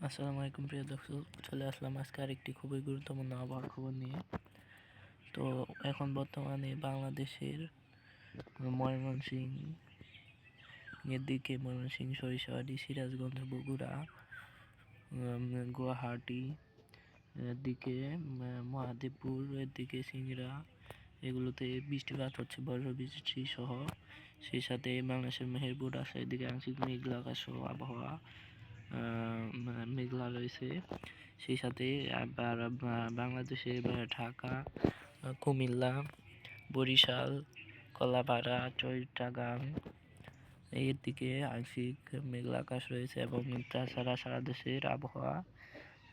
আসসালামু আলাইকুম প্রিয় দর্শক, চলে আসলাম আজকে আরেকটি খুবই গুরুত্বপূর্ণ আবহাওয়ার খবর নিয়ে। তো এখন বর্তমানে বাংলাদেশের ময়মনসিংহ, সরিষাবাড়ি, সিরাজগঞ্জ, বগুড়া, গুয়াহাটি এর দিকে, মহাদেবপুর এর দিকে, সিংড়া, এগুলোতে বৃষ্টিপাত হচ্ছে, বজ্র বৃষ্টি সহ। সেই সাথে বাংলাদেশের মেহেরপুর, রাজশাহীর দিকে আংশিক মেঘলা আকাশ সহ আবহাওয়া মেঘলা রয়েছে। সেই সাথে আবার বাংলাদেশে ঢাকা, কুমিল্লা, বরিশাল, কলাপাড়া, চট্টগ্রাম এর দিকে আংশিক মেঘলা আকাশ রয়েছে এবং তাছাড়া সারা দেশের আবহাওয়া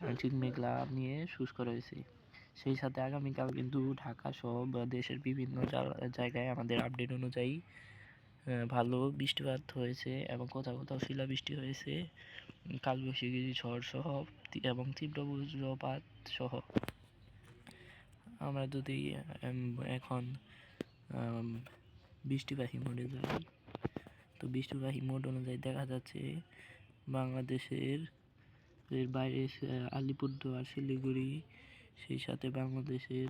আংশিক মেঘলা নিয়ে শুষ্ক রয়েছে। সেই সাথে আগামীকাল কিন্তু ঢাকা সহ দেশের বিভিন্ন জায়গায় আমাদের আপডেট অনুযায়ী ভালো বৃষ্টিপাত হয়েছে এবং কোথাও কোথাও শিলাবৃষ্টি হয়েছে, কালবৈশাখী ঝড় সহ এবং তীব্র বজ্রপাত সহ। আমরা যদি এখন বৃষ্টিবাহী মোডে যাই, তো বৃষ্টিবাহী মোড অনুযায়ী দেখা যাচ্ছে বাংলাদেশের বাইরে আলিপুরদুয়ার, শিলিগুড়ি, সেই সাথে বাংলাদেশের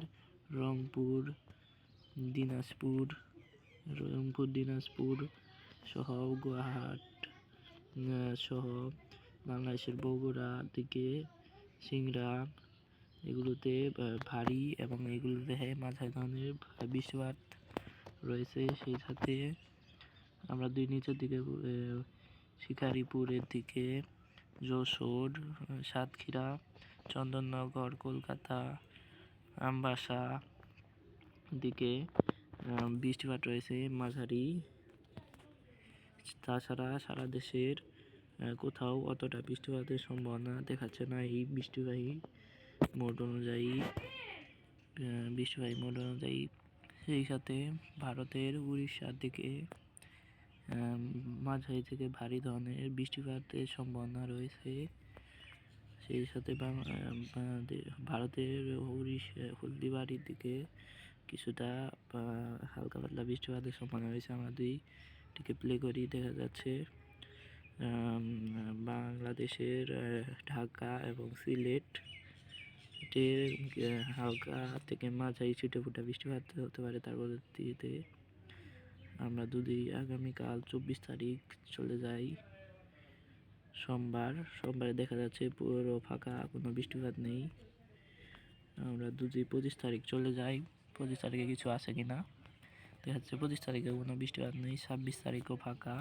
রংপুর, দিনাজপুর সহ গুয়াহাটি সহ বাংলাদেশের বগুড়া দিকে, সিংড়া, এগুলোতে ভারী এবং এগুলোতে মাঝারি ধরনের বৃষ্টিপাত রয়েছে। সেই সাথে আমরা নিচের দিকে শিকারীপুরের দিকে, যশোর, সাতক্ষীরা, চন্দননগর, কলকাতা, আমবাসা দিকে বৃষ্টিপাত রয়েছে মাঝারি। তাছাড়া সারা দেশের কোথাও অতটা বৃষ্টিপাতের সম্ভাবনা দেখাচ্ছে না এই বৃষ্টিবাহী মোড অনুযায়ী। সেই সাথে ভারতের উড়িষ্যার দিকে মাঝারি থেকে ভারী ধরনের বৃষ্টিপাতের সম্ভাবনা রয়েছে। সেই সাথে ভারতের হলদিবাড়ির দিকে কিছুটা হালকা পাতলা বৃষ্টিপাতের সম্ভাবনা রয়েছে। আমরা দুইটিকে প্লে করি, দেখা যাচ্ছে বাংলাদেশের ঢাকা এবং সিলেট হালকা থেকে মাঝারি ছিটেফোঁটা বৃষ্টিপাত হতে পারে। তার পরবর্তীতে আমরা যদি আগামীকাল 24 তারিখ চলে যাই, সোমবারে দেখা যাচ্ছে পুরো ফাঁকা, কোনো বৃষ্টিপাত নেই। আমরা যদি 25 তারিখ চলে যাই, 25 তারিখে কিছু আছে কিনা দেখা যাচ্ছে 25 তারিখে কোনো বৃষ্টিপাত নেই। 26 তারিখও ফাঁকা,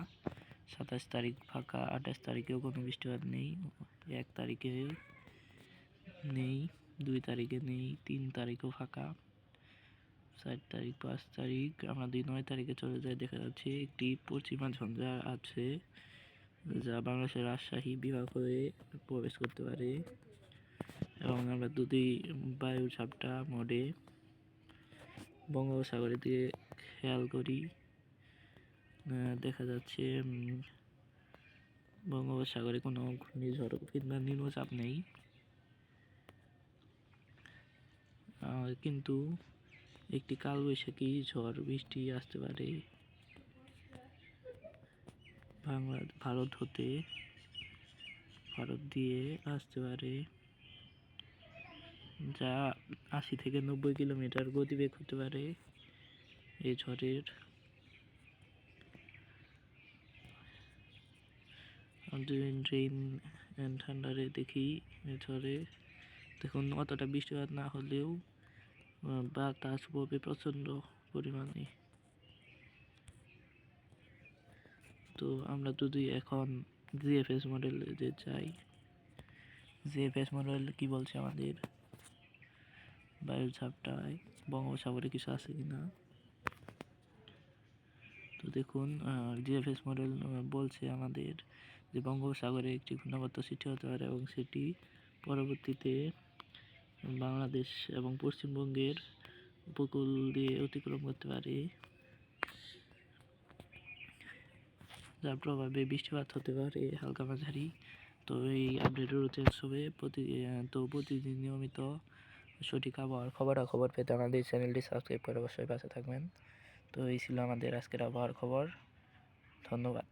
27 তারিখ ফাঁকা, 28 তারিখেও কোনো বৃষ্টিপাত নেই, 1 তারিখে নেই, 2 তারিখে নেই, 3 তারিখও ফাঁকা, 4 তারিখ, 5 তারিখ। আমরা 9 তারিখে চলে যাই, দেখা যাচ্ছে একটি পশ্চিমা ঝঞ্ঝা আছে যা বাংলাদেশের রাজশাহী বিভাগ হয়ে প্রবেশ করতে পারে। এবং আমরা যদি বায়ু ঝাপটা মোডে বঙ্গোপসাগরের দিকে খেয়াল করি, দেখা যাচ্ছে বঙ্গোপসাগরে কোনো ঘূর্ণিঝড় কিংবা নিম্নচাপ নেই, কিন্তু একটি কালবৈশাখী ঝড় বৃষ্টি আসতে পারে ভারত দিয়ে আসতে পারে, যা 80 থেকে 90 কিলোমিটার গতিবেগ হতে পারে এই ঝড়ের। রেইন অ্যান্ড থান্ডারে দেখি, ঝড়ে দেখুন অতটা বৃষ্টিপাত না হলেও বাতাস ববে প্রচণ্ড পরিমাণে। তো আমরা যদি এখন জিএফএস মডেলে যাই, জিএফএস মডেল কি বলছে আমাদের বায়ুর ঝাপটায় বঙ্গোপসাগরে কিছু আছে কিনা। তো দেখুন, জিএফএস মডেল বলছে আমাদের যে বঙ্গোপসাগরে একটি ঘূর্ণাবর্ত সৃষ্টি হতে পারে এবং সেটি পরবর্তীতে বাংলাদেশ এবং পশ্চিমবঙ্গের উপকূল দিয়ে অতিক্রম করতে পারে, যার প্রভাবে বৃষ্টিপাত হতে পারে হালকা মাঝারি। তো এই আপডেটের হবে প্রতিদিন নিয়মিত সঠিক আবহাওয়ার খবর পেতে আমাদের চ্যানেলটি সাবস্ক্রাইব করে অবশ্যই পাশে থাকবেন। তো এই ছিল আমাদের আজকের আবহাওয়ার খবর। ধন্যবাদ।